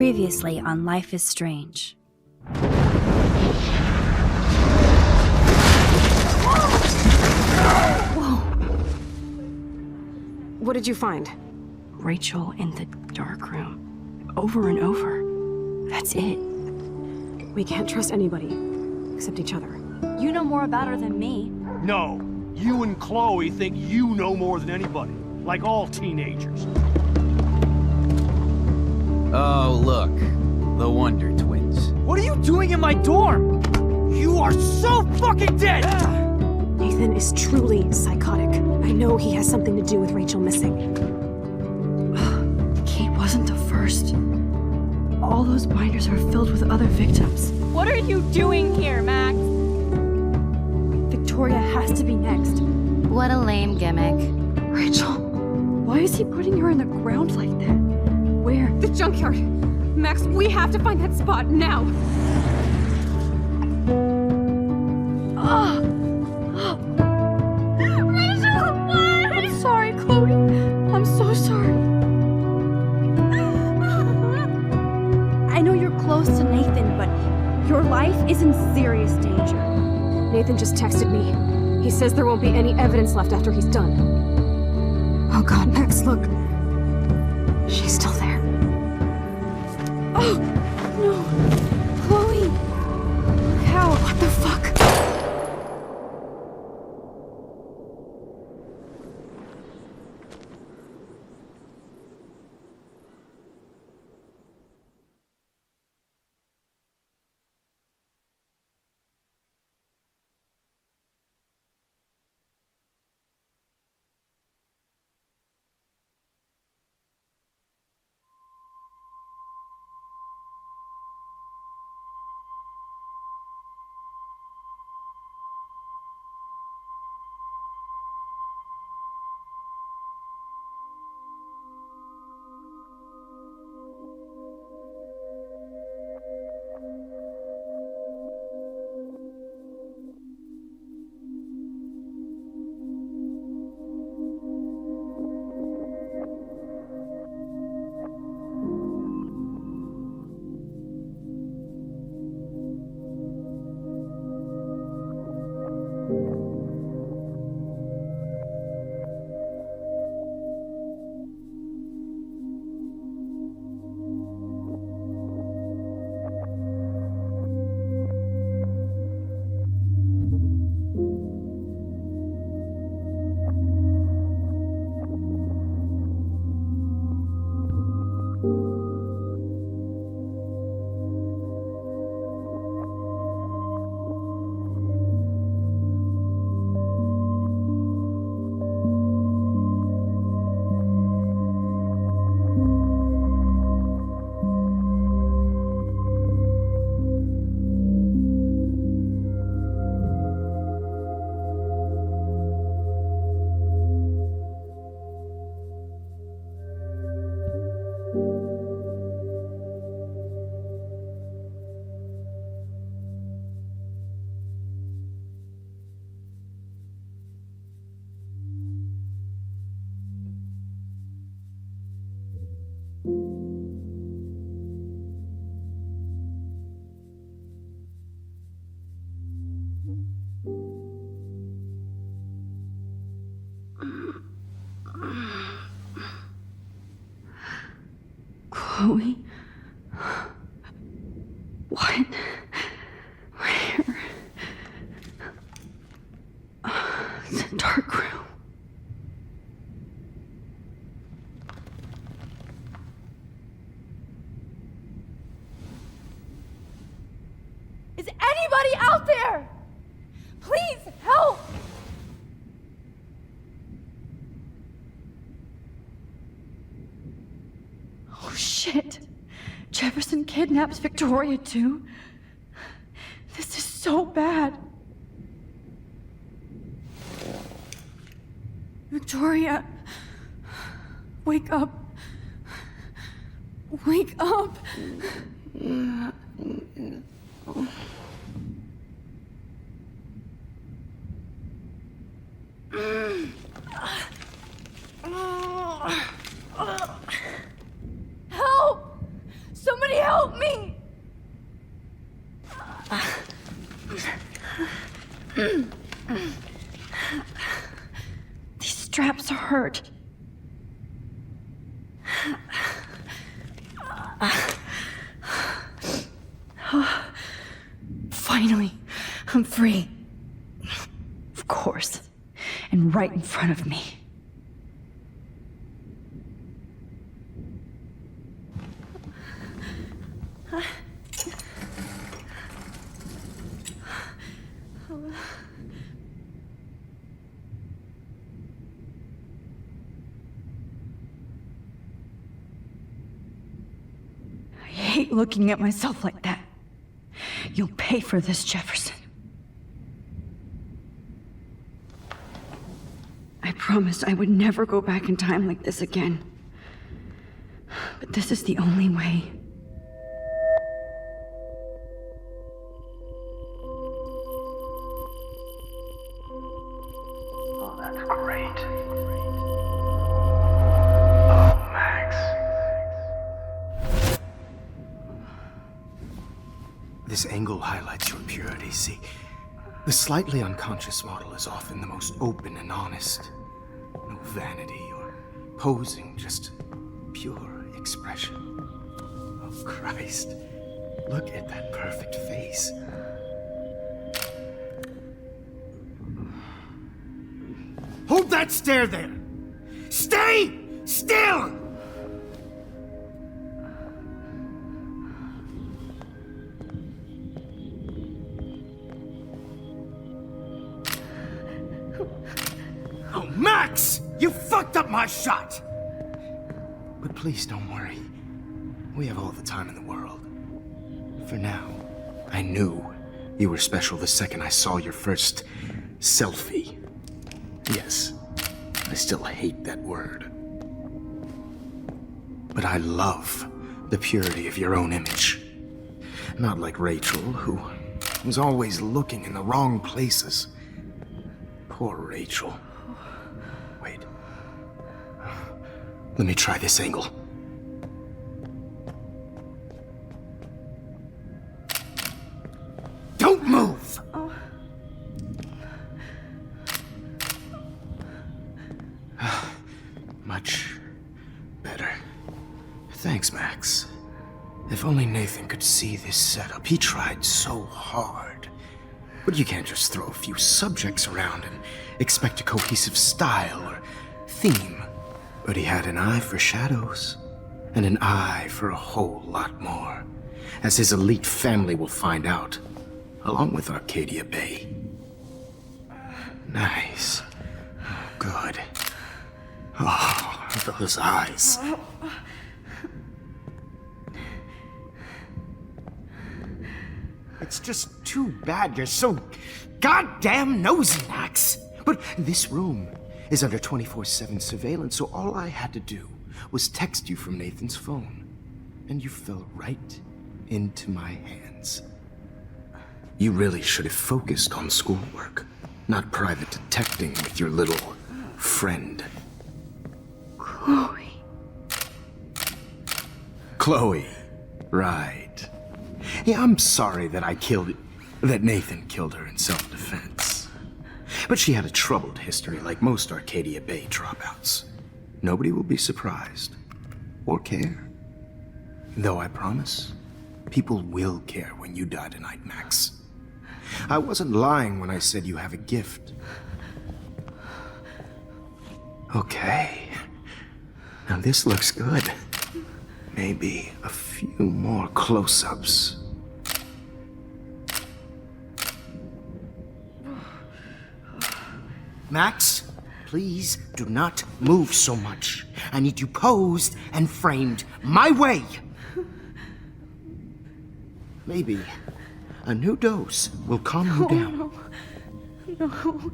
Previously on Life is Strange. Whoa! What did you find? Rachel in the dark room. Over and over. That's it. We can't trust anybody, except each other. You know more about her than me. No. You and Chloe think you know more than anybody. Like all teenagers. Oh, look. The Wonder Twins. What are you doing in my dorm? You are so fucking dead! Nathan is truly psychotic. I know he has something to do with Rachel missing. Kate wasn't the first. All those binders are filled with other victims. What are you doing here, Max? Victoria has to be next. What a lame gimmick. Rachel, why is he putting her in the ground like that? Where? The junkyard! Max, we have to find that spot now! Rachel, what? I'm sorry, Chloe. I'm so sorry. I know you're close to Nathan, but your life is in serious danger. Nathan just texted me. He says there won't be any evidence left after he's done. Oh god, Max, look. She's still there. Oh, no. Chloe. How? What the fuck? Chloe? What? Where? It's a dark room. Is anybody out there? Please help! Oh shit. Jefferson kidnaps Victoria too? This is so bad. Victoria, wake up. Wake up. Help! Somebody help me! These straps hurt. Finally, I'm free. Of course. And right in front of me. I hate looking at myself like that. You'll pay for this, Jefferson. I promised I would never go back in time like this again. But this is the only way. Oh, that's great. Oh, Max. This angle highlights your purity, see? The slightly unconscious model is often the most open and honest. No vanity or posing, just pure expression. Oh, Christ. Look at that perfect face. Hold that stare there! Stay still! Oh, Max! You fucked up my shot! But please don't worry. We have all the time in the world. For now, I knew you were special the second I saw your first selfie. Yes, I still hate that word. But I love the purity of your own image. Not like Rachel, who was always looking in the wrong places. Poor Rachel. Wait. Let me try this angle. Don't move! Much better. Thanks, Max. If only Nathan could see this setup. He tried so hard. But you can't just throw a few subjects around and expect a cohesive style or theme. But he had an eye for shadows, and an eye for a whole lot more, as his elite family will find out, along with Arcadia Bay. Nice. Good. Oh, those eyes. It's just too bad you're so goddamn nosy, Max. But this room is under 24/7 surveillance, so all I had to do was text you from Nathan's phone. And you fell right into my hands. You really should have focused on schoolwork, not private detecting with your little friend. Chloe. Chloe. Right. Yeah, I'm sorry that that Nathan killed her in self-defense. But she had a troubled history like most Arcadia Bay dropouts. Nobody will be surprised. Or care. Though I promise, people will care when you die tonight, Max. I wasn't lying when I said you have a gift. Okay. Now this looks good. Maybe a few more close-ups. Max, please do not move so much. I need you posed and framed my way. Maybe a new dose will calm you down. No.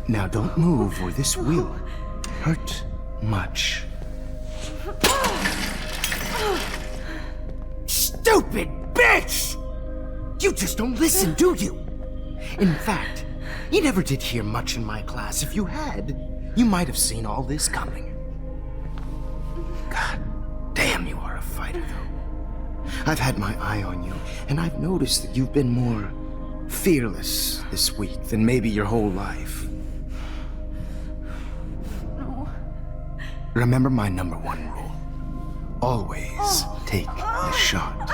Now don't move or this will hurt much. Stupid bitch! You just don't listen, do you? In fact, you never did hear much in my class. If you had, You might have seen all this coming. God damn, you are a fighter, though. I've had my eye on you, and I've noticed that you've been more fearless this week than maybe your whole life. No. Remember my number one rule. Always take the shot.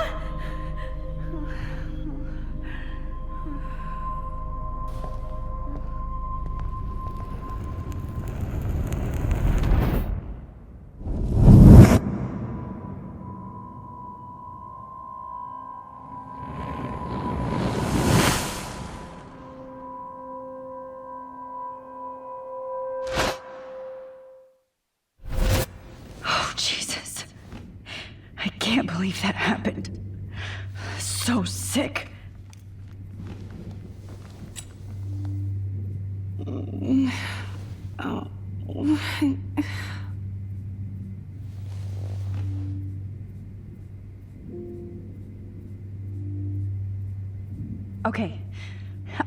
Oh, Jesus. I can't believe that happened. So sick. Okay,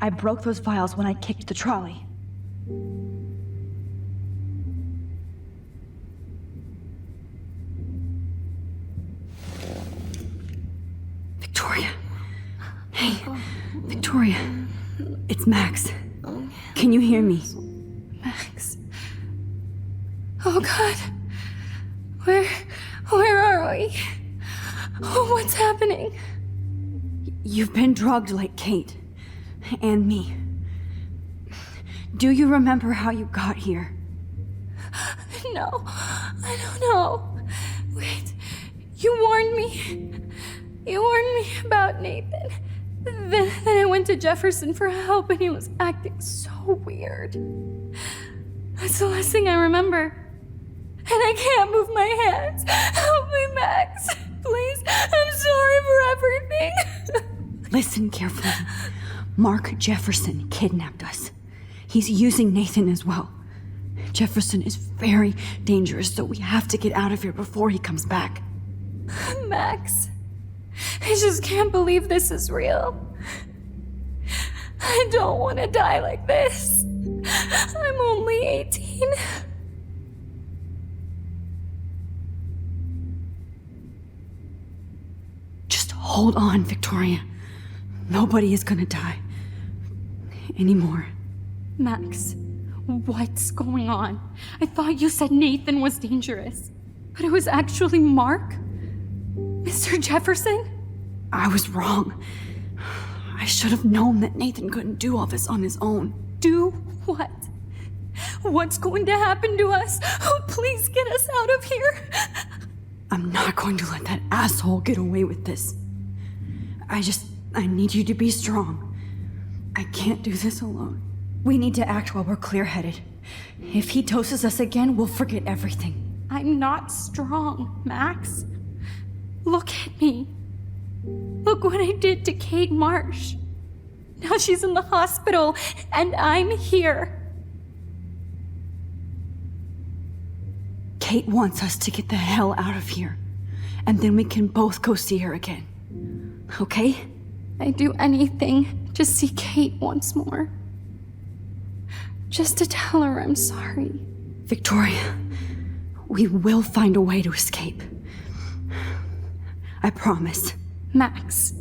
I broke those vials when I kicked the trolley. Victoria. Hey, Victoria. It's Max. Can you hear me? Max. Oh God. Where are we? Oh, what's happening? You've been drugged like Kate. And me. Do you remember how you got here? No, I don't know. Wait, you warned me. You warned me about Nathan. Then I went to Jefferson for help and he was acting so weird. That's the last thing I remember. And I can't move my hands. Help me, Max. Please, I'm sorry for everything. Listen carefully. Mark Jefferson kidnapped us. He's using Nathan as well. Jefferson is very dangerous, so we have to get out of here before he comes back. Max, I just can't believe this is real. I don't want to die like this. I'm only 18. Just hold on, Victoria. Nobody is gonna die. Anymore. Max, what's going on? I thought you said Nathan was dangerous, but it was actually Mark? Mr. Jefferson? I was wrong. I should have known that Nathan couldn't do all this on his own. Do what? What's going to happen to us? Oh, please get us out of here. I'm not going to let that asshole get away with this. I need you to be strong. I can't do this alone. We need to act while we're clear-headed. If he doses us again, we'll forget everything. I'm not strong, Max. Look at me. Look what I did to Kate Marsh. Now she's in the hospital, and I'm here. Kate wants us to get the hell out of here. And then we can both go see her again. Okay? I'd do anything to see Kate once more. Just to tell her I'm sorry. Victoria, we will find a way to escape. I promise. Max,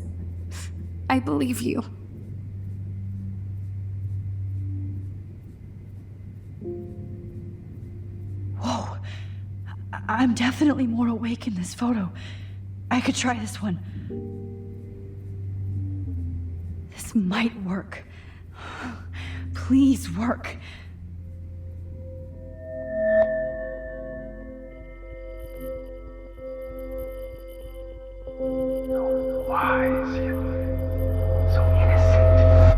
I believe you. Whoa. I'm definitely more awake in this photo. I could try this one. This might work. Please work. So wise yet so innocent.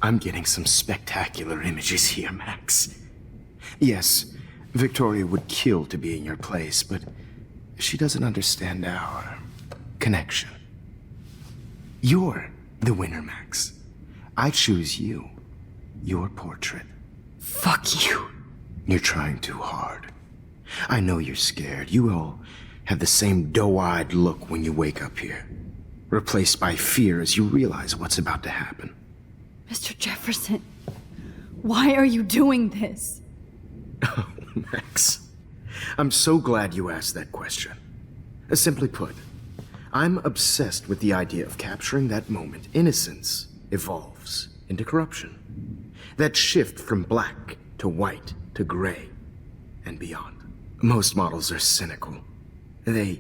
I'm getting some spectacular images here, Max. Yes, Victoria would kill to be in your place, but she doesn't understand our connection. You're the winner, Max. I choose you. Your portrait. Fuck you. You're trying too hard. I know you're scared. You all have the same doe-eyed look when you wake up here. replaced by fear as you realize what's about to happen. Mr. Jefferson, why are you doing this? Oh, Max. I'm so glad you asked that question. Simply put, I'm obsessed with the idea of capturing that moment innocence evolves into corruption. That shift from black to white to gray and beyond. Most models are cynical. They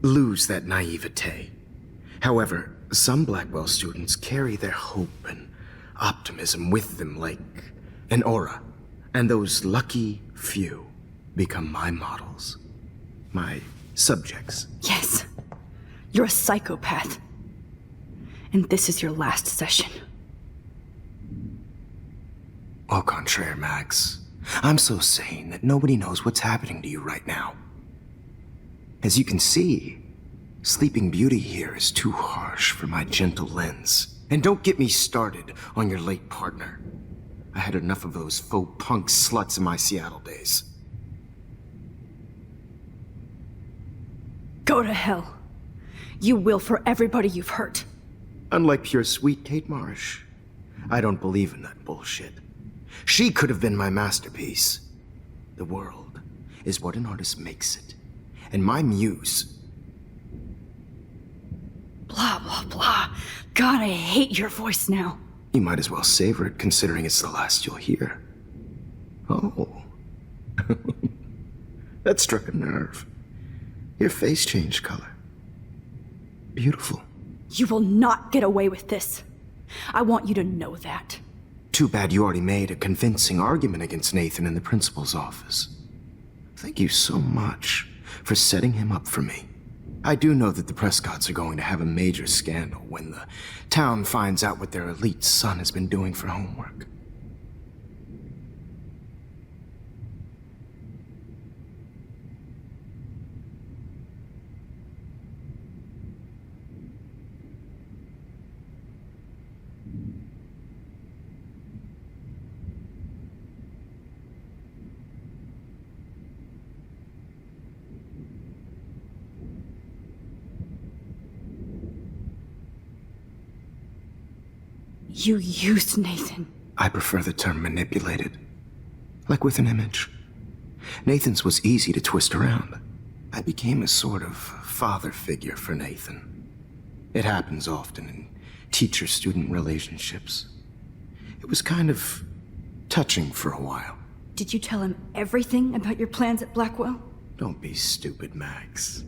lose that naivete. However, some Blackwell students carry their hope and optimism with them like an aura. And those lucky few become my models. My subjects. Yes, you're a psychopath. And this is your last session. Au contraire, Max. I'm so sane that nobody knows what's happening to you right now. As you can see, Sleeping Beauty here is too harsh for my gentle lens. And don't get me started on your late partner. I had enough of those faux punk sluts in my Seattle days. Go to hell. You will for everybody you've hurt. Unlike pure sweet Kate Marsh, I don't believe in that bullshit. She could have been my masterpiece. The world is what an artist makes it. And my muse... Blah, blah, blah. God, I hate your voice now. You might as well savor it, considering it's the last you'll hear. Oh. That struck a nerve. Your face changed color. Beautiful. You will not get away with this. I want you to know that. Too bad you already made a convincing argument against Nathan in the principal's office. Thank you so much for setting him up for me. I do know that the Prescotts are going to have a major scandal when the town finds out what their elite son has been doing for homework. You used Nathan. I prefer the term manipulated. Like with an image. Nathan's was easy to twist around. I became a sort of father figure for Nathan. It happens often in teacher-student relationships. It was kind of touching for a while. Did you tell him everything about your plans at Blackwell? Don't be stupid, Max.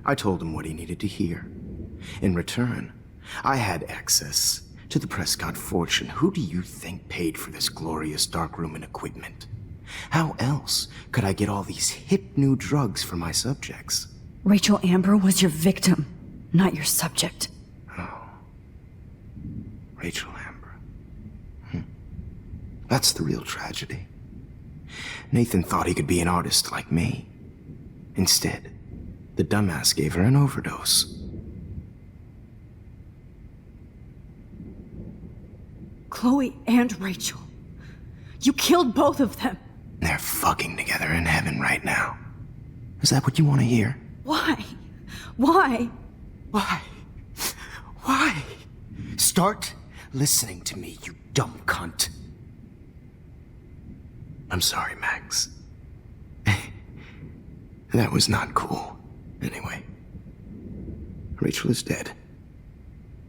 I told him what he needed to hear. In return, I had access to the Prescott fortune. Who do you think paid for this glorious darkroom and equipment? How else could I get all these hip new drugs for my subjects? Rachel Amber was your victim, not your subject. Oh. Rachel Amber. That's the real tragedy. Nathan thought he could be an artist like me. Instead, the dumbass gave her an overdose. Chloe and Rachel. You killed both of them. They're fucking together in heaven right now. Is that what you want to hear? Why? Why? Why? Why? Start listening to me, you dumb cunt. I'm sorry, Max. That was not cool. Anyway, Rachel is dead.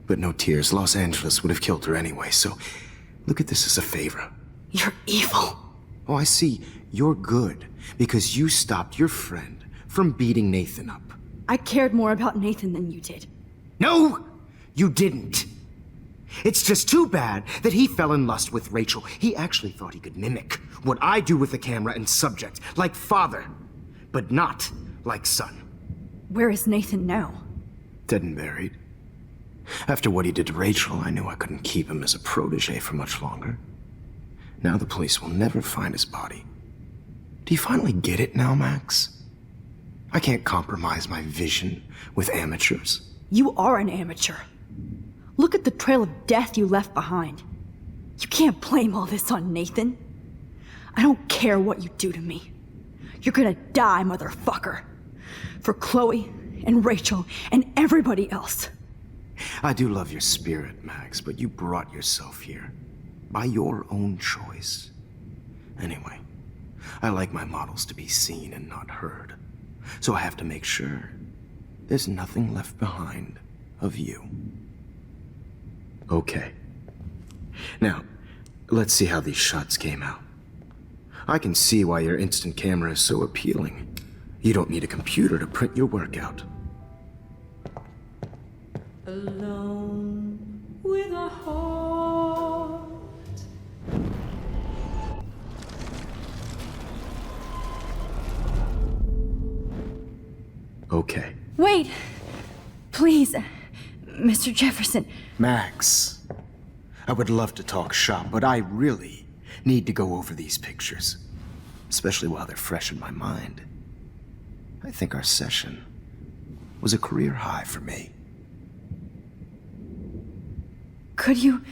But no tears. Los Angeles would have killed her anyway, so look at this as a favor. You're evil. Oh, I see. You're good because you stopped your friend from beating Nathan up. I cared more about Nathan than you did. No, you didn't. It's just too bad that he fell in lust with Rachel. He actually thought he could mimic what I do with the camera and subject, like father, but not like son. Where is Nathan now? Dead and buried. After what he did to Rachel, I knew I couldn't keep him as a protege for much longer. Now the police will never find his body. Do you finally get it now, Max? I can't compromise my vision with amateurs. You are an amateur. Look at the trail of death you left behind. You can't blame all this on Nathan. I don't care what you do to me. You're gonna die, motherfucker. For Chloe and Rachel and everybody else. I do love your spirit, Max, but you brought yourself here. By your own choice. Anyway, I like my models to be seen and not heard. So I have to make sure there's nothing left behind of you. Okay. Now, let's see how these shots came out. I can see why your instant camera is so appealing. You don't need a computer to print your work out. Alone with a heart. Okay. Wait! Please, Mr. Jefferson. Max, I would love to talk shop, but I really need to go over these pictures. Especially while they're fresh in my mind. I think our session was a career high for me. Could you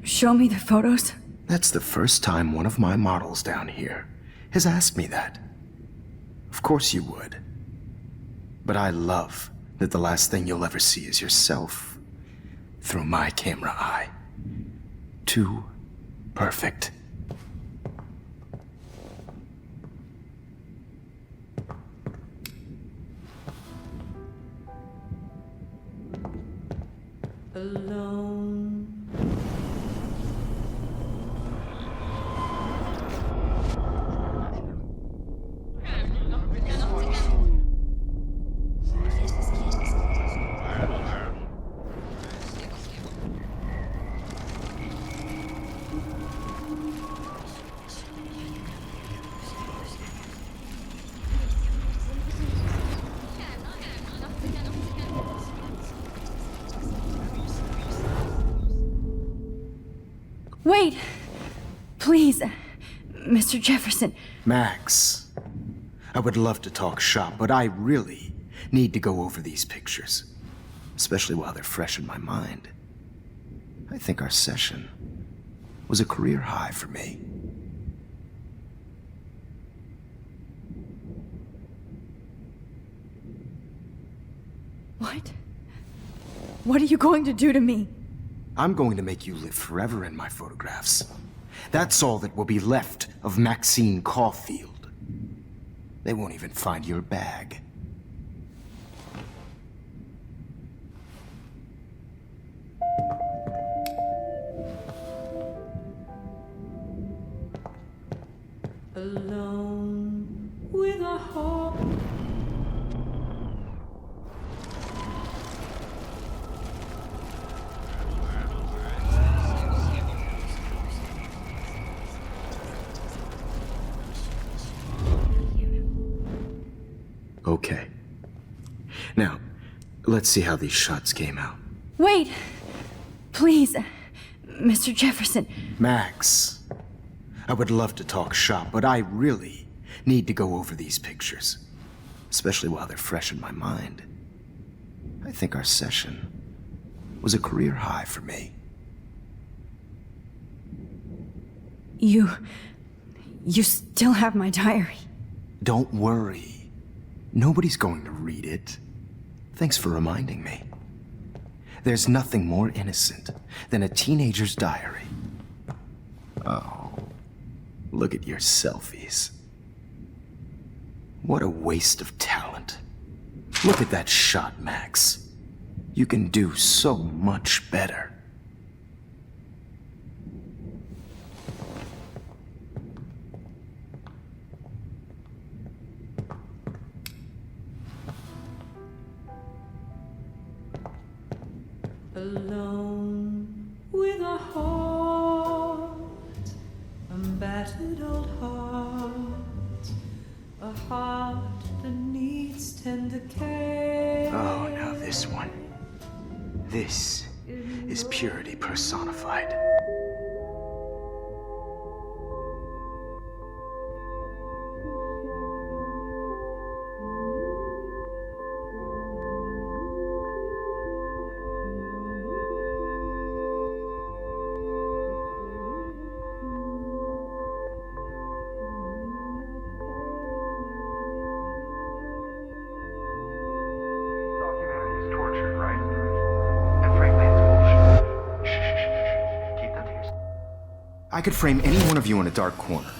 show me the photos? That's the first time one of my models down here has asked me that. Of course you would. But I love that the last thing you'll ever see is yourself through my camera eye. Too perfect. Alone. Wait! Please, Mr. Jefferson. Max, I would love to talk shop, but I really need to go over these pictures. Especially while they're fresh in my mind. I think our session was a career high for me. What? What are you going to do to me? I'm going to make you live forever in my photographs. That's all that will be left of Maxine Caulfield. They won't even find your bag. Alone with a heart. Okay. Now, let's see how these shots came out. Wait! Please, Mr. Jefferson. Max, I would love to talk shop, but I really need to go over these pictures. Especially while they're fresh in my mind. I think our session was a career high for me. You still have my diary. Don't worry. Nobody's going to read it. Thanks for reminding me. There's nothing more innocent than a teenager's diary. Oh, look at your selfies. What a waste of talent. Look at that shot, Max. You can do so much better. Alone with a heart, a battered old heart, a heart that needs tender care. Oh, now this one. This is purity personified. Humanity is tortured, right? I could frame any one of you in a dark corner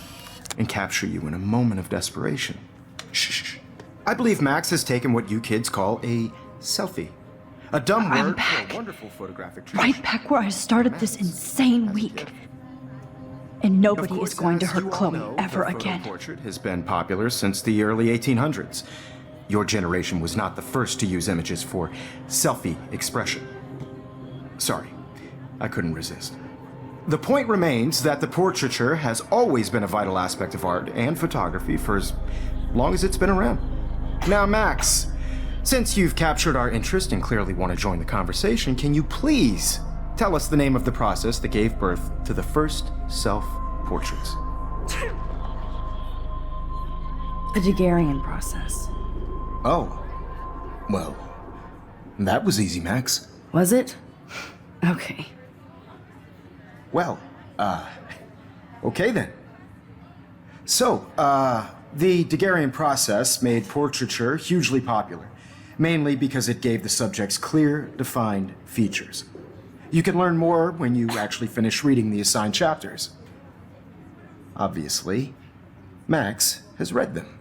and capture you in a moment of desperation. Shh. I believe Max has taken what you kids call a selfie. A dumb I'm word back. for a wonderful photographic Right back where I started this insane week. And nobody is going to hurt Chloe ever again. The portrait has been popular since the early 1800s. Your generation was not the first to use images for selfie expression. Sorry, I couldn't resist. The point remains that the portraiture has always been a vital aspect of art and photography for as long as it's been around. Now, Max, since you've captured our interest and clearly want to join the conversation, can you please tell us the name of the process that gave birth to the first self-portraits? The Daguerrean process. Oh. Well, that was easy, Max. Was it? Okay. Well, okay then. So, the Daguerrean process made portraiture hugely popular, mainly because it gave the subjects clear, defined features. You can learn more when you actually finish reading the assigned chapters. Obviously, Max has read them.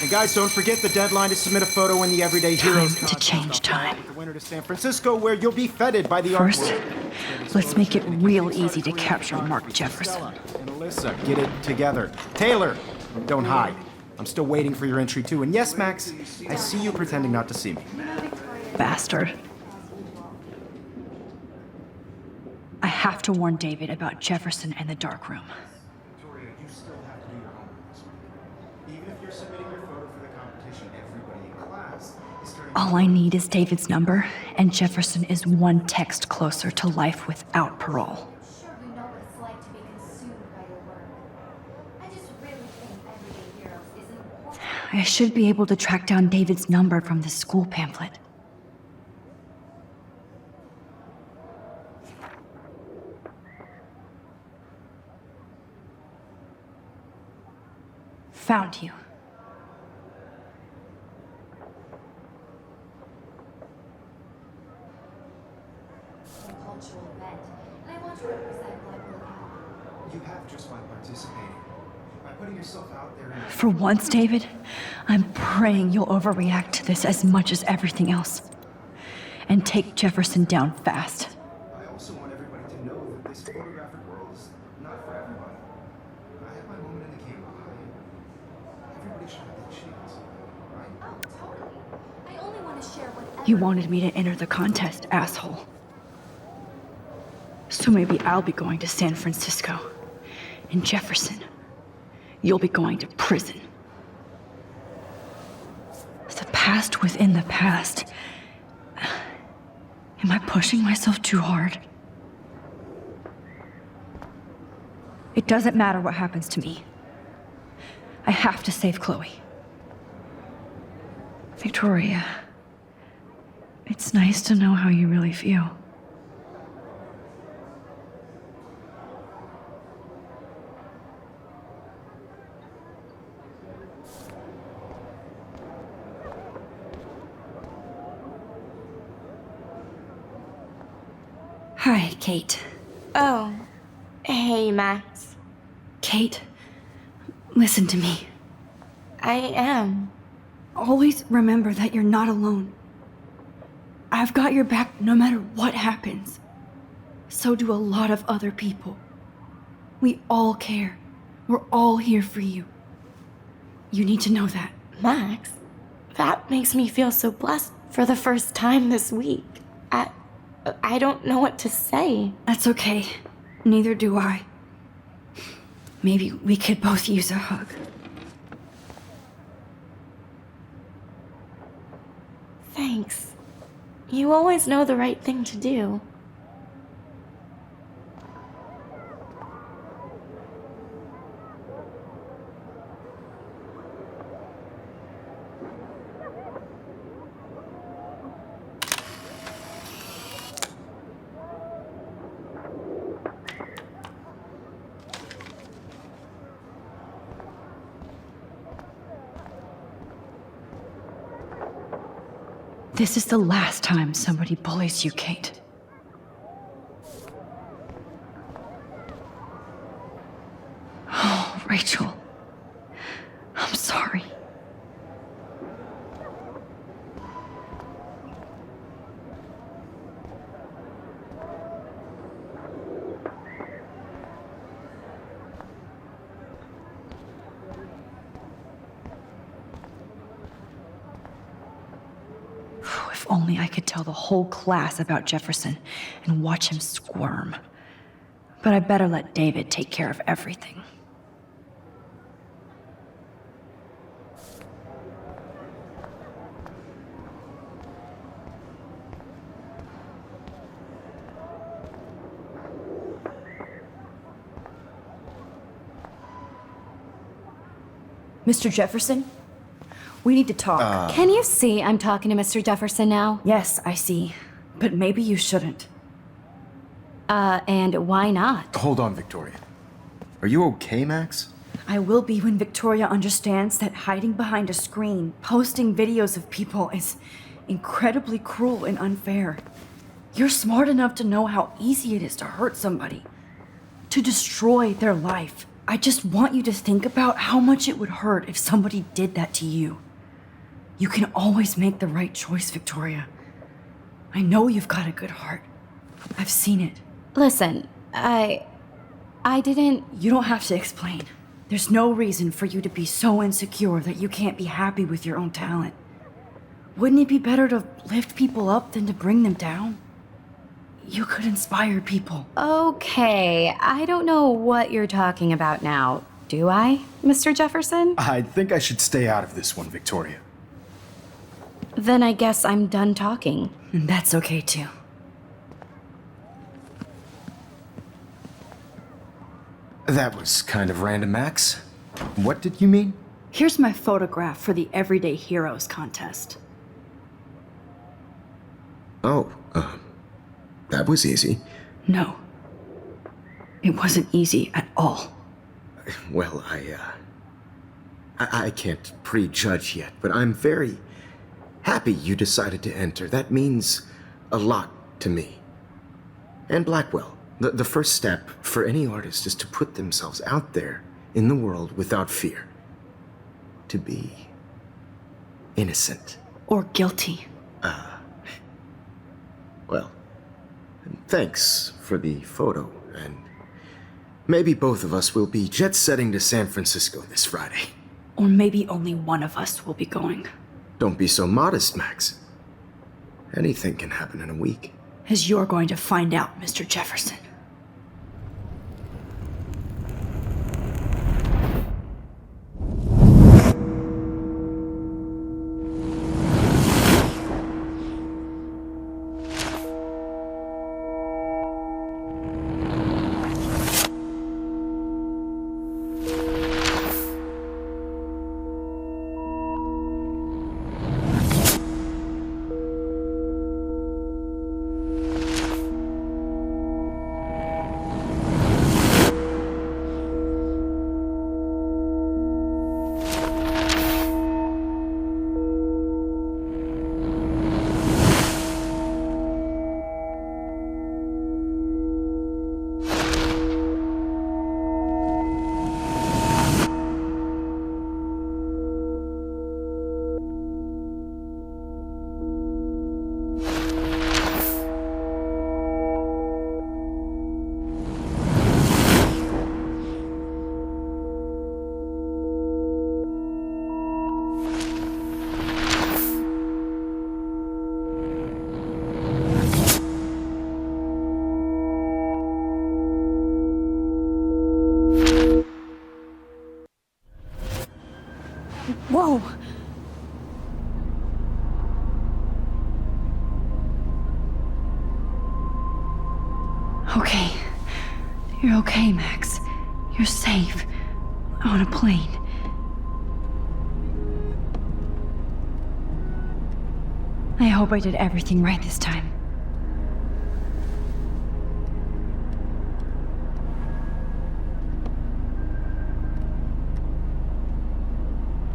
And guys, don't forget the deadline to submit a photo in the Everyday Heroes Time to change time. The winter to San Francisco, where you'll be feted by the First, art world. let's make it real easy to capture Mark Jefferson. And Alyssa, get it together. Taylor, don't hide. I'm still waiting for your entry too. And yes, Max, I see you pretending not to see me. Bastard. I have to warn David about Jefferson and the dark room. Victoria, you still have to do your homework this week. Even if you're submitting your photo for the competition, everybody in class is turning... All I need is David's number, and Jefferson is one text closer to life without parole. Sure, you know what it's like to be consumed by your work. I just really think Everyday Heroes is an important. I should be able to track down David's number from the school pamphlet. Found you. A cultural event, and I want to represent Blackpool Academy. You have just by participating. By putting yourself out there... For once, David, I'm praying you'll overreact to this as much as everything else. And take Jefferson down fast. I also want everybody to know that this photographic world is not for everybody. I have my moment in the camera. Everybody should have that chance, right? Oh, totally. I only want to share whatever. You wanted me to enter the contest, asshole. So maybe I'll be going to San Francisco. And Jefferson, you'll be going to prison. The past within the past. Am I pushing myself too hard? It doesn't matter what happens to me. I have to save Chloe. Victoria, it's nice to know how you really feel. Hi, Kate. Oh. Hey, Max. Kate, listen to me. I am. Always remember that you're not alone. I've got your back no matter what happens. So do a lot of other people. We all care. We're all here for you. You need to know that. Max, that makes me feel so blessed for the first time this week. I don't know what to say. That's okay. Neither do I. Maybe we could both use a hug. Thanks. You always know the right thing to do. This is the last time somebody bullies you, Kate. Rachel, I'm sorry. If only I could tell the whole class about Jefferson and watch him squirm. But I better let David take care of everything. Mr. Jefferson? We need to talk. Can you see I'm talking to Mr. Jefferson now? Yes, I see. But maybe you shouldn't. And why not? Hold on, Victoria. Are you okay, Max? I will be when Victoria understands that hiding behind a screen, posting videos of people is incredibly cruel and unfair. You're smart enough to know how easy it is to hurt somebody, to destroy their life. I just want you to think about how much it would hurt if somebody did that to you. You can always make the right choice, Victoria. I know you've got a good heart. I've seen it. Listen, I didn't... You don't have to explain. There's no reason for you to be so insecure that you can't be happy with your own talent. Wouldn't it be better to lift people up than to bring them down? You could inspire people. Okay, I don't know what you're talking about now. Do I, Mr. Jefferson? I think I should stay out of this one, Victoria. Then I guess I'm done talking. And that's okay too. That was kind of random, Max. What did you mean? Here's my photograph for the Everyday Heroes contest. Oh, that was easy. No. It wasn't easy at all. Well, I can't prejudge yet, but I'm very happy you decided to enter. That means a lot to me. And Blackwell. The first step for any artist is to put themselves out there in the world without fear. To be innocent. Or guilty. Well, thanks for the photo, and maybe both of us will be jet-setting to San Francisco this Friday. Or maybe only one of us will be going. Don't be so modest, Max. Anything can happen in a week. As you're going to find out, Mr. Jefferson. Whoa! Okay. You're okay, Max. You're safe. On a plane. I hope I did everything right this time.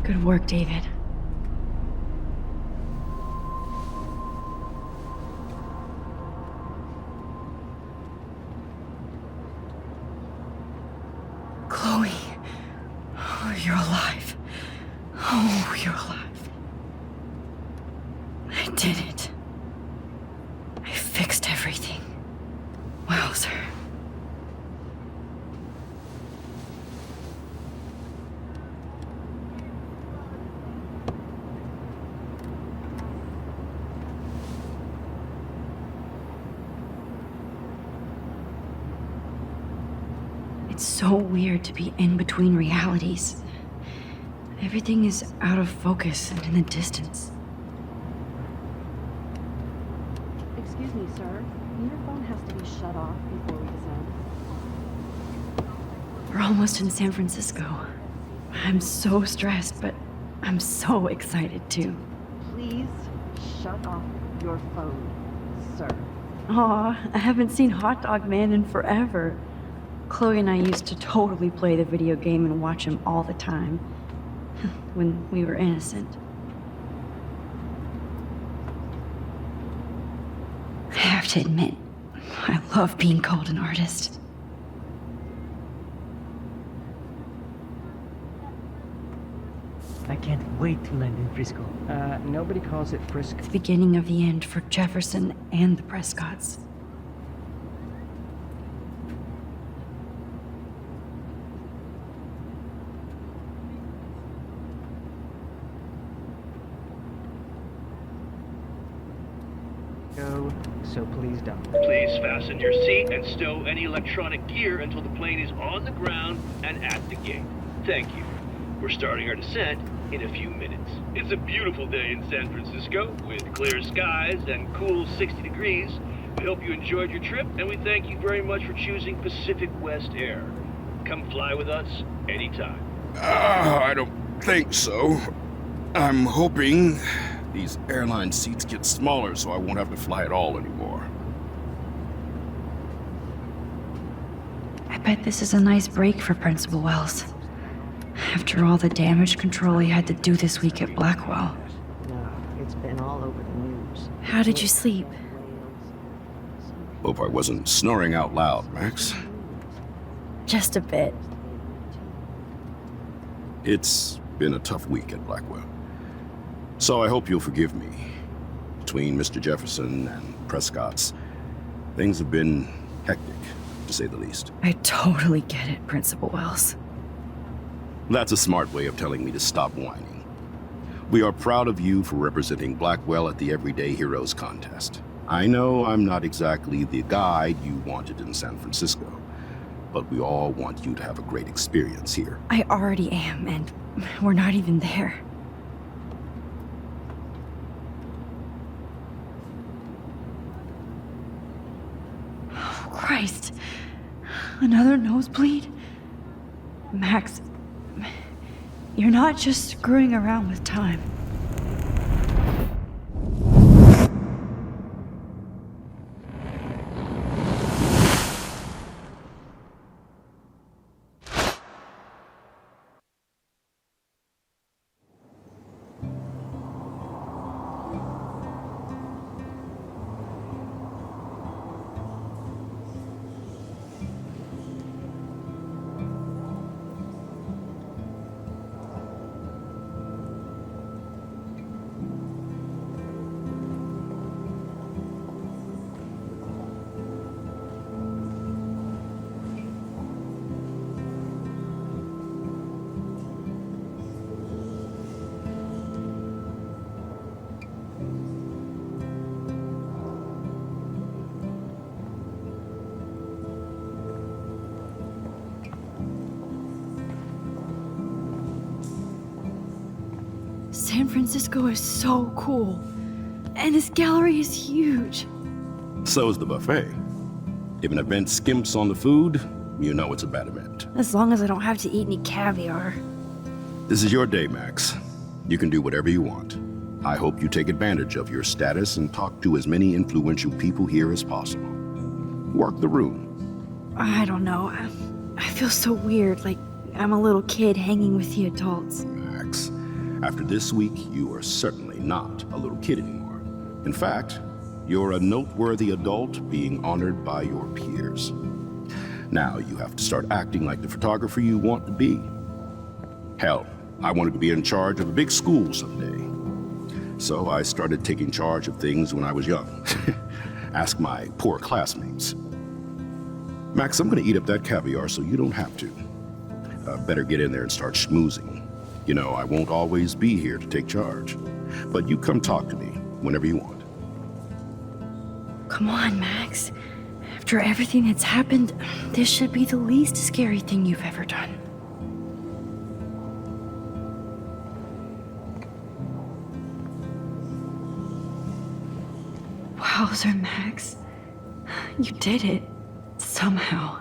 Good work, David. Chloe, you're alive. I did it. I fixed everything. Wowzer. It's so weird to be in between realities. Everything is out of focus and in the distance. Excuse me, sir. Your phone has to be shut off before we descend. We're almost in San Francisco. I'm so stressed, but I'm so excited too. Please shut off your phone, sir. Aw, I haven't seen Hot Dog Man in forever. Chloe and I used to totally play the video game and watch him all the time. When we were innocent. I have to admit, I love being called an artist. I can't wait to land in Frisco. Nobody calls it Frisco. The beginning of the end for Jefferson and the Prescotts. So please don't. Please fasten your seat and stow any electronic gear until the plane is on the ground and at the gate. Thank you. We're starting our descent in a few minutes. It's a beautiful day in San Francisco with clear skies and cool 60 degrees. We hope you enjoyed your trip, and we thank you very much for choosing Pacific West Air. Come fly with us anytime. I don't think so. I'm hoping these airline seats get smaller so I won't have to fly at all anymore. I bet this is a nice break for Principal Wells. After all the damage control he had to do this week at Blackwell. No, it's been all over the news. How did you sleep? Hope I wasn't snoring out loud, Max. Just a bit. It's been a tough week at Blackwell. So I hope you'll forgive me. Between Mr. Jefferson and Prescott's, things have been hectic, to say the least. I totally get it, Principal Wells. That's a smart way of telling me to stop whining. We are proud of you for representing Blackwell at the Everyday Heroes contest. I know I'm not exactly the guide you wanted in San Francisco, but we all want you to have a great experience here. I already am, and we're not even there. Oh, Christ. Another nosebleed? Max, you're not just screwing around with time. San Francisco is so cool. And this gallery is huge. So is the buffet. If an event skimps on the food, you know it's a bad event. As long as I don't have to eat any caviar. This is your day, Max. You can do whatever you want. I hope you take advantage of your status and talk to as many influential people here as possible. Work the room. I don't know. I feel so weird, like I'm a little kid hanging with the adults. Max, after this week, you are certainly not a little kid anymore. In fact, you're a noteworthy adult being honored by your peers. Now you have to start acting like the photographer you want to be. Hell, I wanted to be in charge of a big school someday. So I started taking charge of things when I was young. Ask my poor classmates. Max, I'm gonna eat up that caviar so you don't have to. Better get in there and start schmoozing. You know, I won't always be here to take charge. But you come talk to me whenever you want. Come on, Max. After everything that's happened, this should be the least scary thing you've ever done. Wowzer, Max. You did it. Somehow.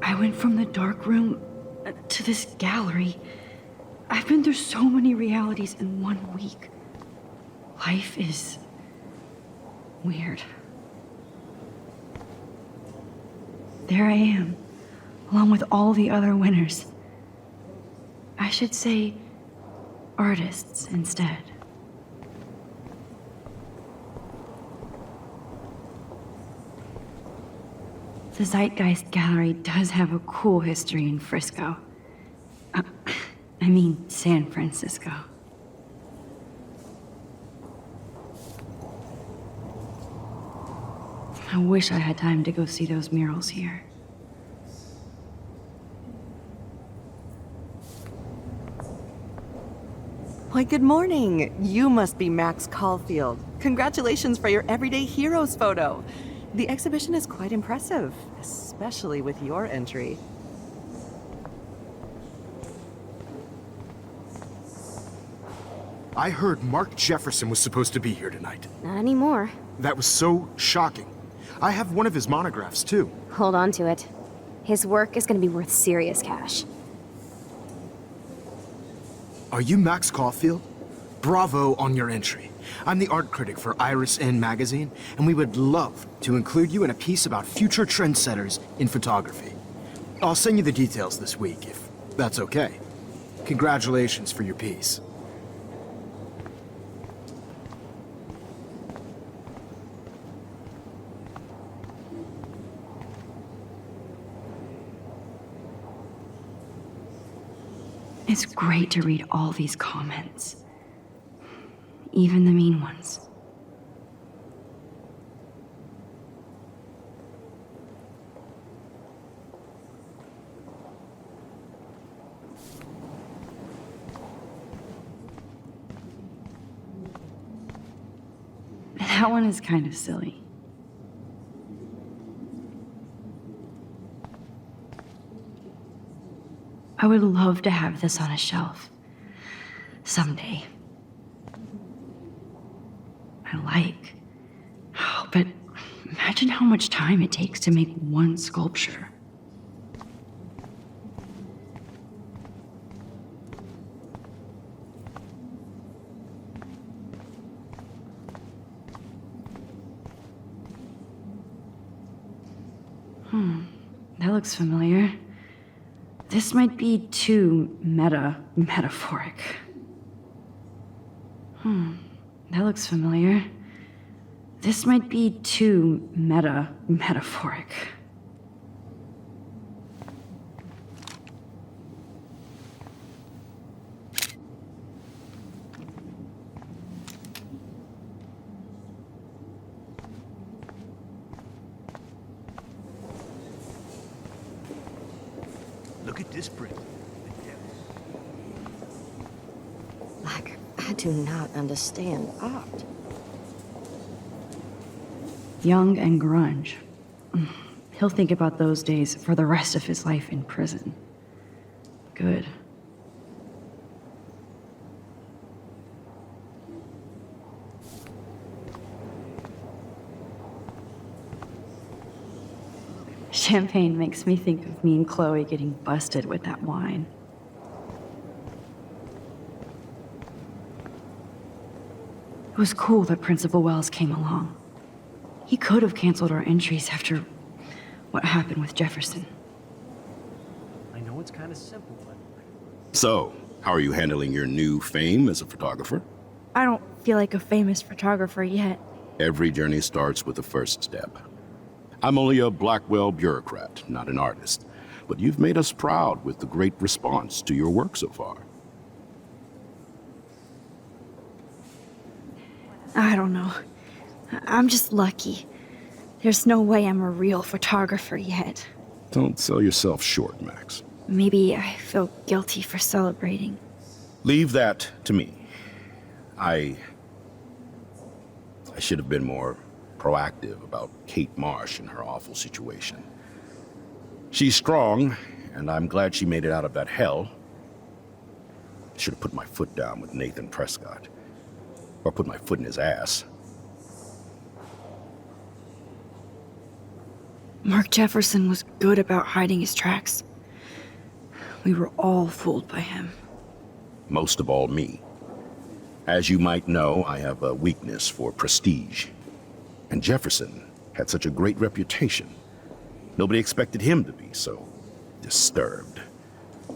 I went from the dark room to this gallery. I've been through so many realities in 1 week. Life is weird. There I am, along with all the other winners. I should say artists instead. The Zeitgeist Gallery does have a cool history in Frisco. I mean, San Francisco. I wish I had time to go see those murals here. Why, good morning. You must be Max Caulfield. Congratulations for your Everyday Heroes photo. The exhibition is quite impressive, especially with your entry. I heard Mark Jefferson was supposed to be here tonight. Not anymore. That was so shocking. I have one of his monographs, too. Hold on to it. His work is gonna be worth serious cash. Are you Max Caulfield? Bravo on your entry. I'm the art critic for Iris N magazine, and we would love to include you in a piece about future trendsetters in photography. I'll send you the details this week, if that's okay. Congratulations for your piece. It's great to read all these comments. Even the mean ones. That one is kind of silly. I would love to have this on a shelf. Someday. I like. Oh, but imagine how much time it takes to make one sculpture. That looks familiar. This might be too metaphoric. That looks familiar. This might be too metaphoric. Look at this print. Like, I do not understand art. Young and grunge. He'll think about those days for the rest of his life in prison. Good. Champagne makes me think of me and Chloe getting busted with that wine. It was cool that Principal Wells came along. He could have canceled our entries after what happened with Jefferson. I know it's kind of simple, but... So, how are you handling your new fame as a photographer? I don't feel like a famous photographer yet. Every journey starts with the first step. I'm only a Blackwell bureaucrat, not an artist. But you've made us proud with the great response to your work so far. I don't know. I'm just lucky. There's no way I'm a real photographer yet. Don't sell yourself short, Max. Maybe I feel guilty for celebrating. Leave that to me. I should have been more proactive about Kate Marsh and her awful situation. She's strong, and I'm glad she made it out of that hell. Should have put my foot down with Nathan Prescott. Or put my foot in his ass. Mark Jefferson was good about hiding his tracks. We were all fooled by him. Most of all, me. As you might know, I have a weakness for prestige. And Jefferson had such a great reputation. Nobody expected him to be so disturbed.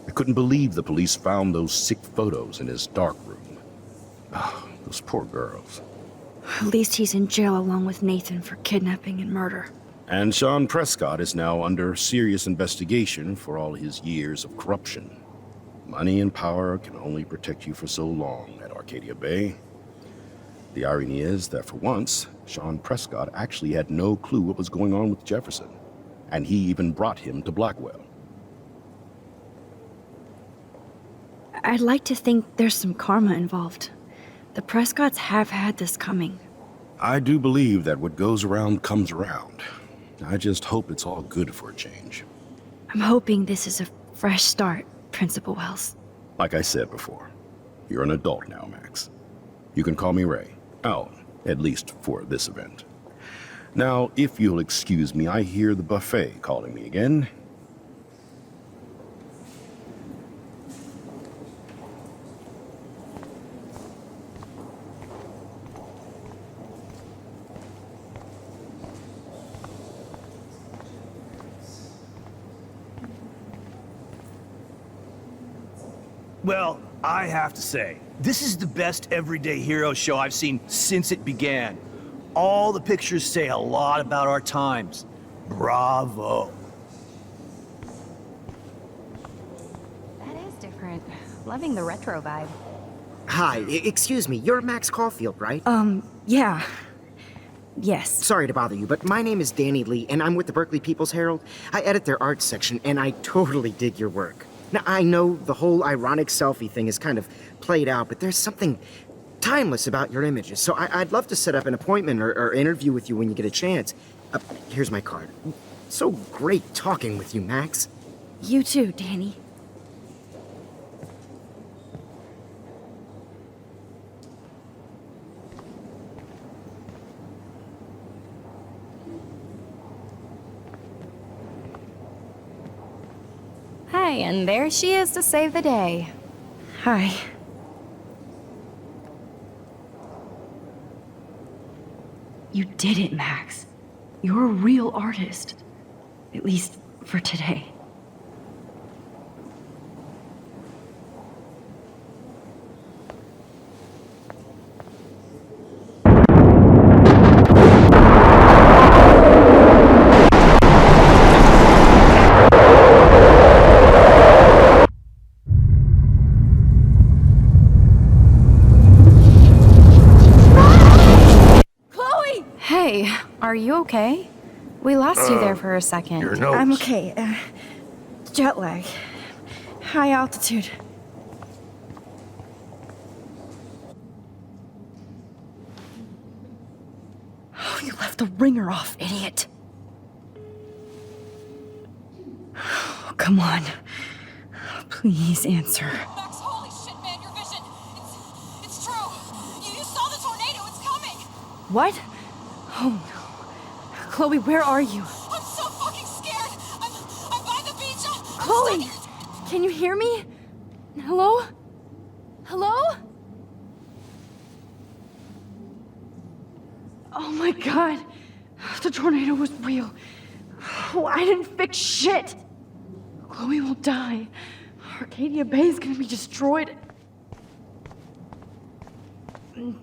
I couldn't believe the police found those sick photos in his dark room. Oh, those poor girls. At least he's in jail along with Nathan for kidnapping and murder. And Sean Prescott is now under serious investigation for all his years of corruption. Money and power can only protect you for so long at Arcadia Bay. The irony is that for once, Sean Prescott actually had no clue what was going on with Jefferson, and he even brought him to Blackwell. I'd like to think there's some karma involved. The Prescotts have had this coming. I do believe that what goes around comes around. I just hope it's all good for a change. I'm hoping this is a fresh start, Principal Wells. Like I said before, you're an adult now, Max. You can call me Ray. Oh, at least for this event. Now, if you'll excuse me, I hear the buffet calling me again. Well, I have to say, this is the best Everyday Hero show I've seen since it began. All the pictures say a lot about our times. Bravo. That is different. Loving the retro vibe. Hi, excuse me, you're Max Caulfield, right? Yeah. Yes. Sorry to bother you, but my name is Danny Lee, and I'm with the Berkeley People's Herald. I edit their arts section, and I totally dig your work. Now, I know the whole ironic selfie thing is kind of played out, but there's something timeless about your images, so I'd love to set up an appointment or interview with you when you get a chance. Here's my card. So great talking with you, Max. You too, Danny. Hi, and there she is to save the day. Hi. You did it, Max. You're a real artist. At least for today. Are you okay? We lost you there for a second. Your nose. I'm okay. Jet lag. High altitude. Oh, you left the ringer off, idiot. Oh, come on. Please answer. Max, holy shit, man, your vision. It's true. You saw the tornado. It's coming. What? Oh no. Chloe, where are you? I'm so fucking scared. I'm by the beach. Chloe! Can you hear me? Hello? Hello? Oh my god. The tornado was real. Oh, I didn't fix shit. Chloe will die. Arcadia Bay is gonna be destroyed.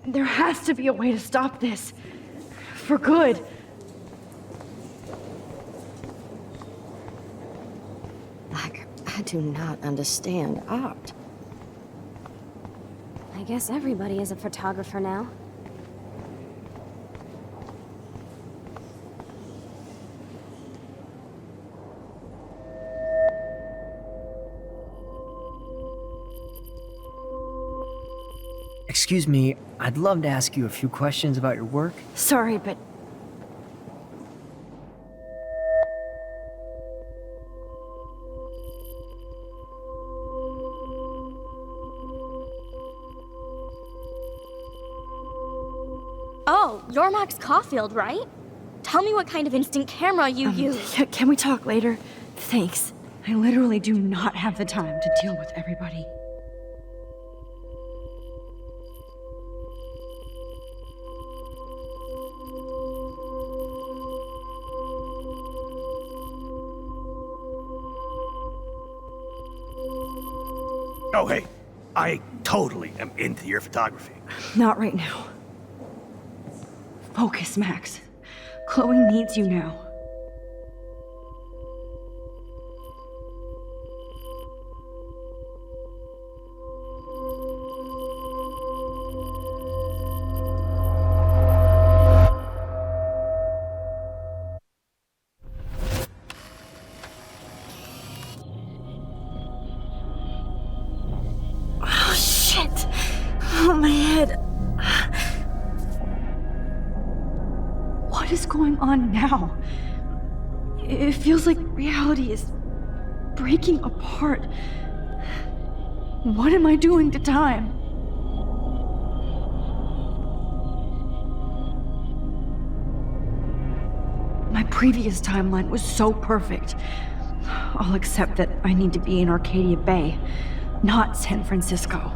There has to be a way to stop this. For good. I do not understand art. I guess everybody is a photographer now. Excuse me, I'd love to ask you a few questions about your work. Sorry, but Oh, you're Max Caulfield, right? Tell me what kind of instant camera you use. Can we talk later? Thanks. I literally do not have the time to deal with everybody. Oh, hey, I totally am into your photography. Not right now. Focus, Max. Chloe needs you now. Oh, shit. Oh, my head. What is going on now? It feels like reality is breaking apart. What am I doing to time? My previous timeline was so perfect. I'll accept that I need to be in Arcadia Bay, not San Francisco.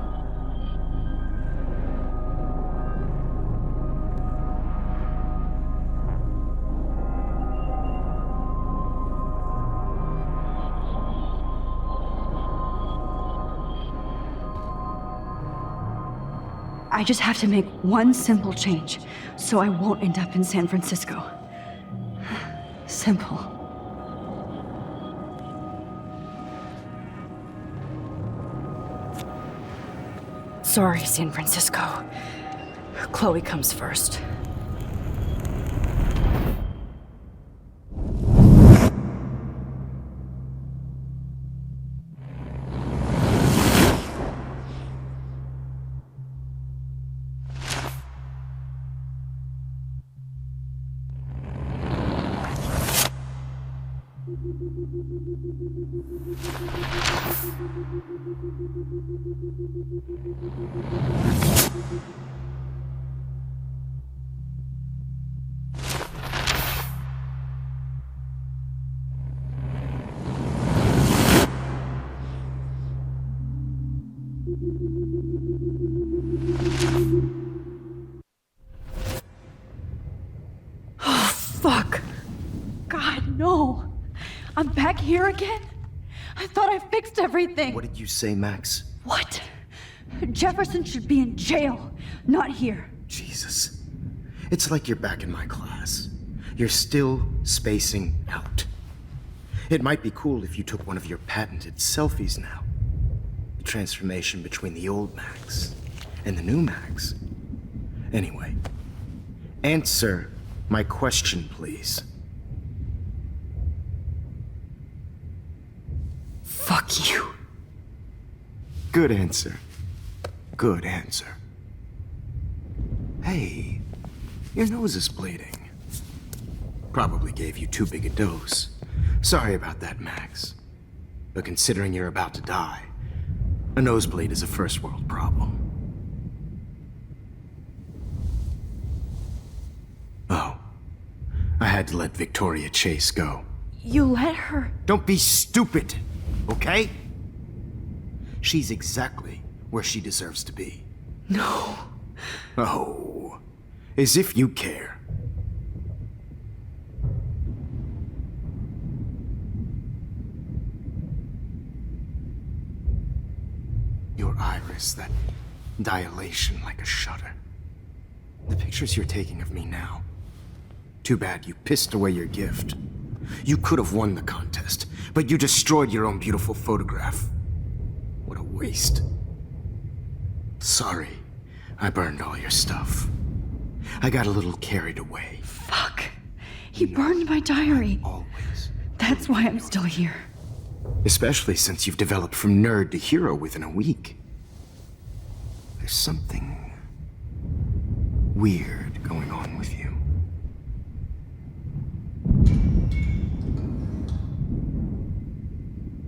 I just have to make one simple change, so I won't end up in San Francisco. Simple. Sorry, San Francisco. Chloe comes first. Oh, fuck. God, no. I'm back here again? I thought I fixed everything. What did you say, Max? What? Jefferson should be in jail, not here. Jesus. It's like you're back in my class. You're still spacing out. It might be cool if you took one of your patented selfies now. The transformation between the old Max and the new Max. Anyway, answer my question, please. Fuck you. Good answer. Good answer. Hey, your nose is bleeding. Probably gave you too big a dose. Sorry about that, Max. But considering you're about to die, a nosebleed is a first world problem. Oh, I had to let Victoria Chase go. You let her? Don't be stupid, okay? She's exactly where she deserves to be. No. Oh, as if you care. Your iris, that dilation like a shutter. The pictures you're taking of me now. Too bad you pissed away your gift. You could have won the contest, but you destroyed your own beautiful photograph. What a waste. Sorry, I burned all your stuff. I got a little carried away. Fuck. He burned my diary. Always. That's why I'm still here. Especially since you've developed from nerd to hero within a week. There's something weird going on with you.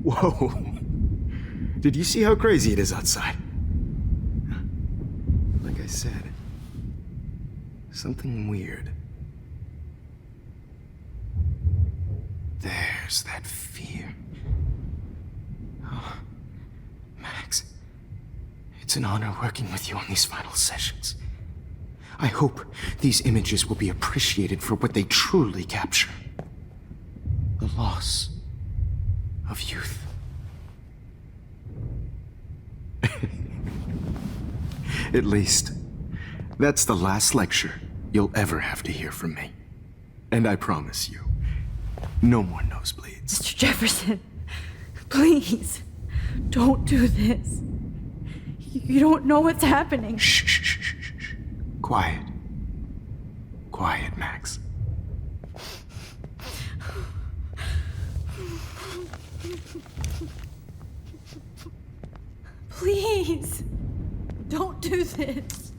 Whoa! Did you see how crazy it is outside? Like I said, something weird. There's that fear. Oh, Max, it's an honor working with you on these final sessions. I hope these images will be appreciated for what they truly capture. The loss of youth. At least, that's the last lecture you'll ever have to hear from me. And I promise you, no more nosebleeds. Mr. Jefferson, please, don't do this. You don't know what's happening. Shh, shh, shh, shh, shh. Quiet. Quiet, Max. Please, don't do this.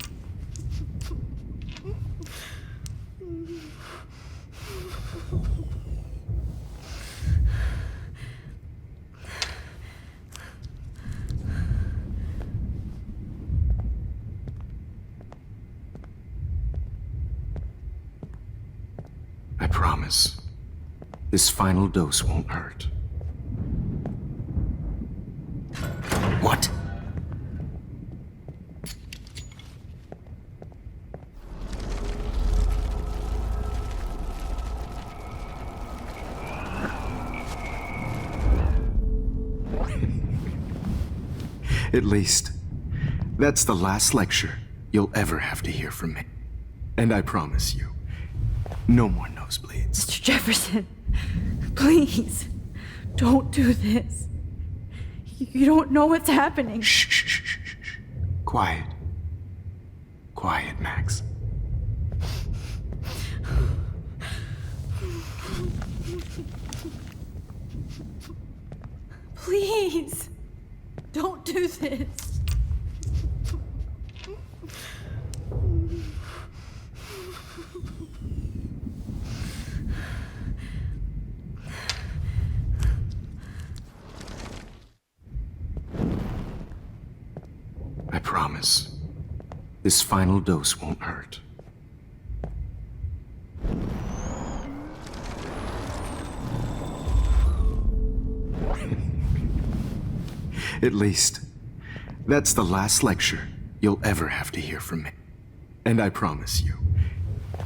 I promise, this final dose won't hurt. What? At least, that's the last lecture you'll ever have to hear from me. And I promise you, no more nosebleeds. Mr. Jefferson, please, don't do this. You don't know what's happening. Shh, shh, shh, shh, shh. Quiet. Quiet, Max. Please, don't do this. I promise, this final dose won't hurt. At least, that's the last lecture you'll ever have to hear from me. And I promise you,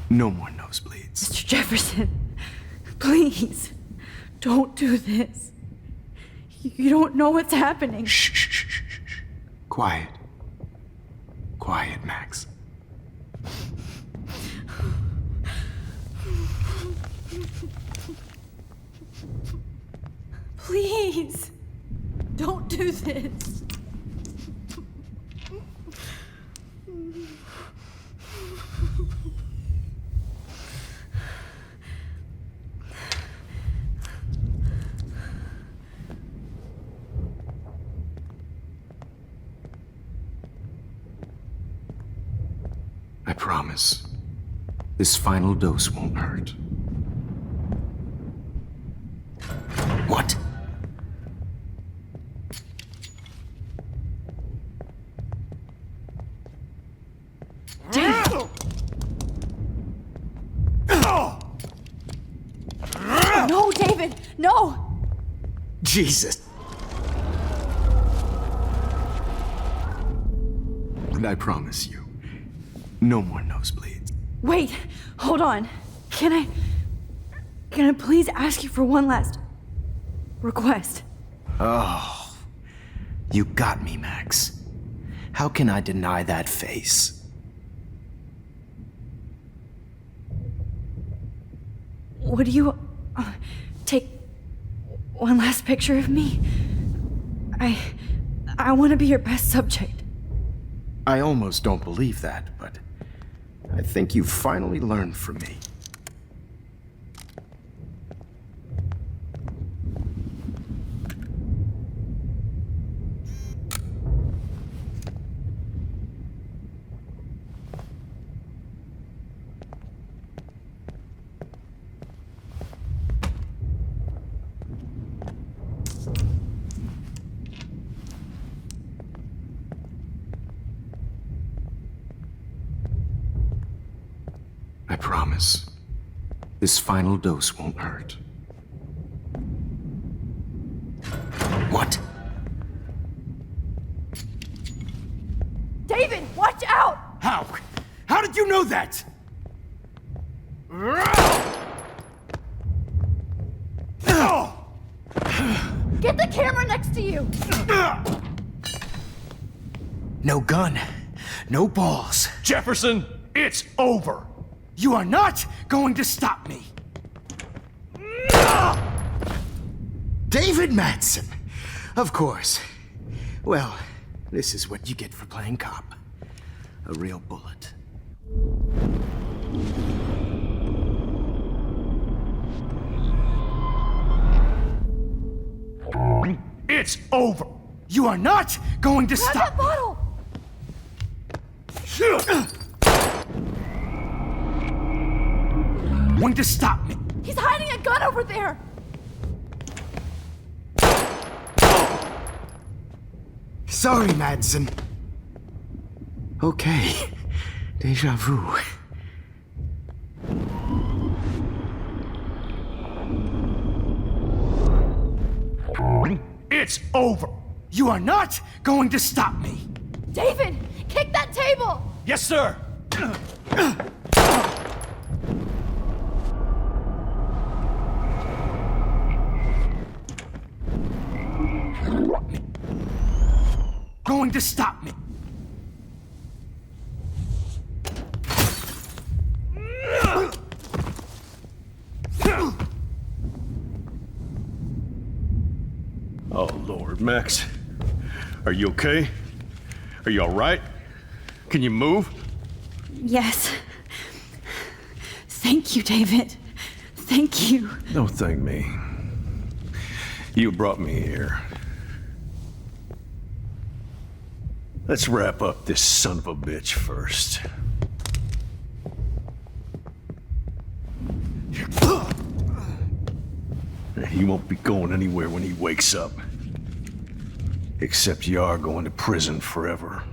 no more nosebleeds. Mr. Jefferson, please, don't do this. You don't know what's happening. Shh, shh, shh, shh, shh. Quiet. Quiet, Max. Please, don't do this. I promise, this final dose won't hurt. What? No, David, no! Jesus! And I promise you, no more nosebleeds. Wait, hold on. Can I please ask you for one last request? Oh, you got me, Max. How can I deny that face? Would you take one last picture of me? I want to be your best subject. I almost don't believe that, but I think you've finally learned from me. promise. This final dose won't hurt. What? David, watch out! How? How did you know that? Get the camera next to you! No gun, no balls. Jefferson, it's over. You are not going to stop me. David Madsen. Of course. Well, this is what you get for playing cop. A real bullet. It's over. You are not going to Grab stop that bottle! Going to stop me. He's hiding a gun over there! Sorry, Madsen. Okay. Deja vu. It's over. You are not going to stop me. David, kick that table! Yes, sir. Going to stop me. Oh, Lord, Max. Are you okay? Are you all right? Can you move? Yes. Thank you, David. Thank you. Don't thank me. You brought me here. Let's wrap up this son of a bitch first. He won't be going anywhere when he wakes up. Except you are going to prison forever.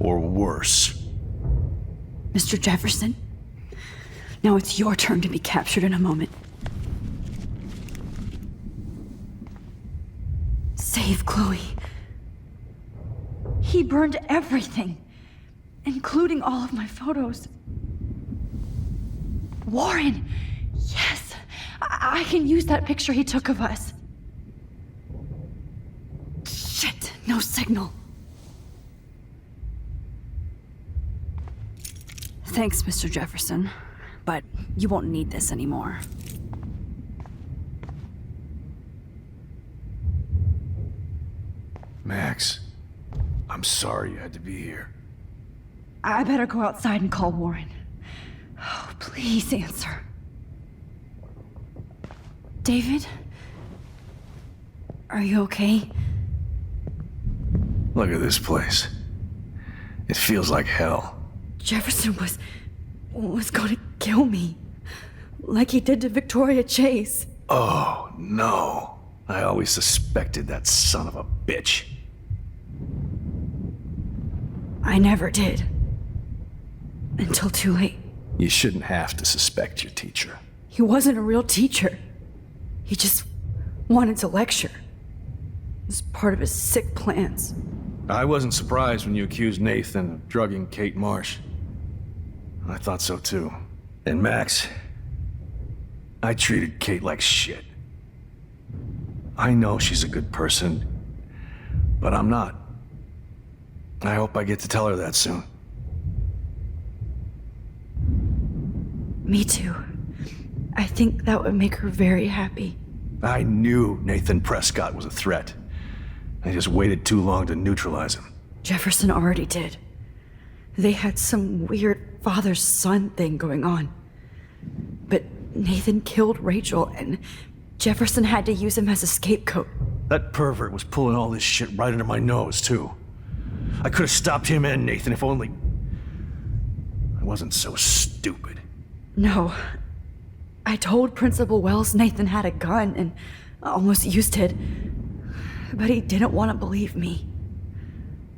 Or worse. Mr. Jefferson, now it's your turn to be captured in a moment. Save Chloe. He burned everything, including all of my photos. Warren! Yes! I can use that picture he took of us. Shit! No signal. Thanks, Mr. Jefferson, but you won't need this anymore. Max, I'm sorry you had to be here. I better go outside and call Warren. Oh, please answer. David? Are you okay? Look at this place. It feels like hell. Jefferson was going to kill me. Like he did to Victoria Chase. Oh, no. I always suspected that son of a bitch. I never did. Until too late. You shouldn't have to suspect your teacher. He wasn't a real teacher. He just wanted to lecture. It was part of his sick plans. I wasn't surprised when you accused Nathan of drugging Kate Marsh. I thought so too. And Max, I treated Kate like shit. I know she's a good person, but I'm not. I hope I get to tell her that soon. Me too. I think that would make her very happy. I knew Nathan Prescott was a threat. I just waited too long to neutralize him. Jefferson already did. They had some weird father-son thing going on. But Nathan killed Rachel, and Jefferson had to use him as a scapegoat. That pervert was pulling all this shit right under my nose, too. I could have stopped him and Nathan if only I wasn't so stupid. No. I told Principal Wells Nathan had a gun and almost used it. But he didn't want to believe me.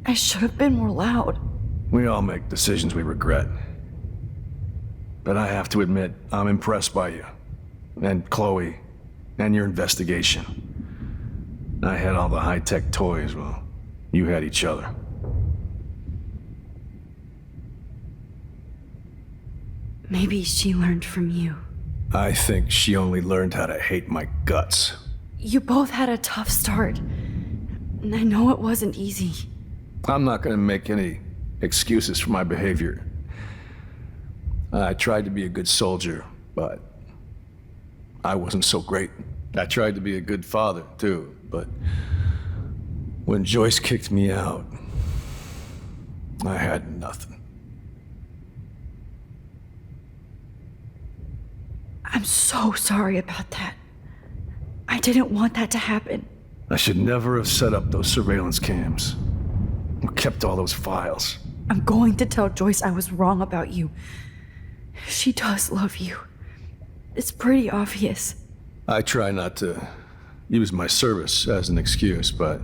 I should have been more loud. We all make decisions we regret. but I have to admit, I'm impressed by you. And Chloe. And your investigation. I had all the high-tech toys, well, you had each other. Maybe she learned from you. I think she only learned how to hate my guts. You both had a tough start. And I know it wasn't easy. I'm not gonna make any excuses for my behavior. I tried to be a good soldier, but I wasn't so great. I tried to be a good father, too, but when Joyce kicked me out, I had nothing. I'm so sorry about that. I didn't want that to happen. I should never have set up those surveillance cams. Or kept all those files. I'm going to tell Joyce I was wrong about you. She does love you. It's pretty obvious. I try not to use my service as an excuse, but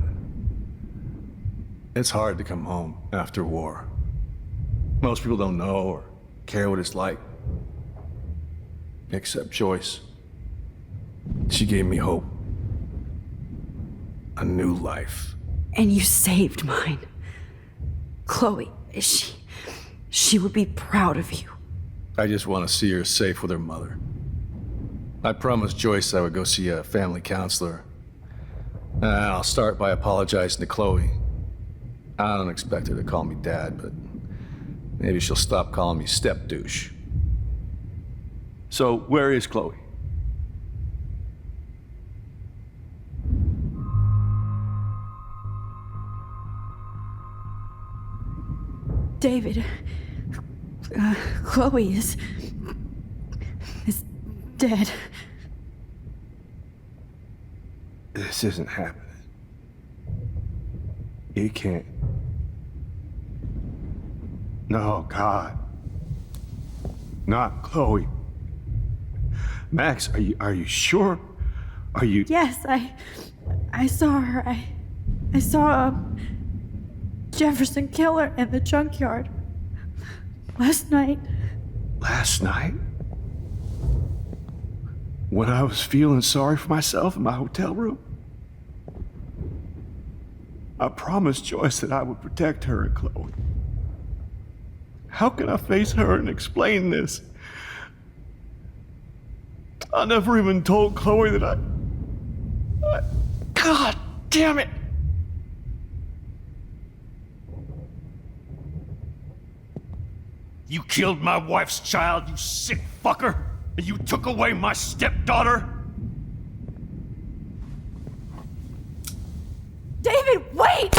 it's hard to come home after war. Most people don't know or care what it's like. Except Joyce. She gave me hope. A new life. And you saved mine. Chloe, she would be proud of you. I just want to see her safe with her mother. I promised Joyce I would go see a family counselor. And I'll start by apologizing to Chloe. I don't expect her to call me Dad, but maybe she'll stop calling me step-douche. So, where is Chloe? David, Chloe is dead. This isn't happening. You can't. No, God. Not Chloe. Max, are you sure? Are you? Yes, I saw her. I saw Jefferson kill her in the junkyard last night. Last night? When I was feeling sorry for myself in my hotel room? I promised Joyce that I would protect her and Chloe. How can I face her and explain this? I never even told Chloe that I... God damn it! You killed my wife's child, you sick fucker! And you took away my stepdaughter? David, wait!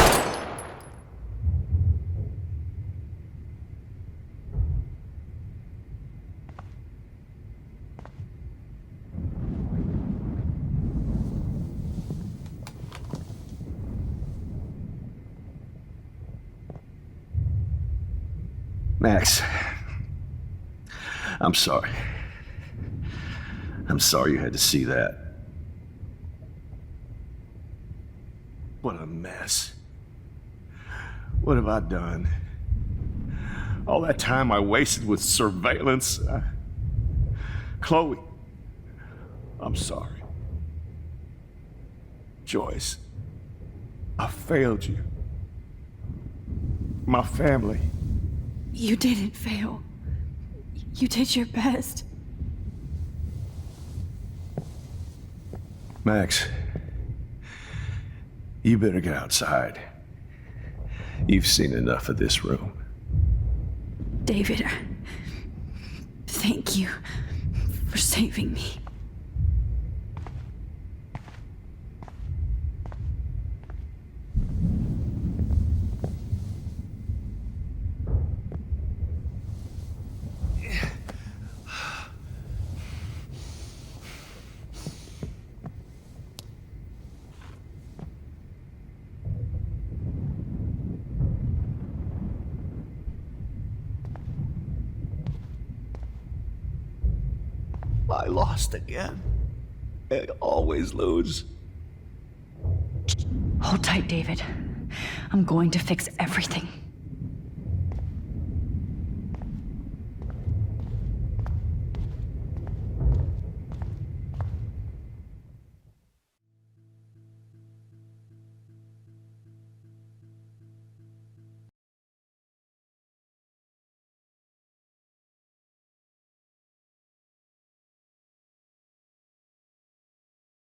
Max, I'm sorry. I'm sorry you had to see that. What a mess. What have I done? All that time I wasted with surveillance. Chloe, I'm sorry. Joyce, I failed you. My family. You didn't fail. You did your best. Max, you better get outside. You've seen enough of this room. David, thank you for saving me. I lost again. I always lose. Hold tight, David. I'm going to fix everything.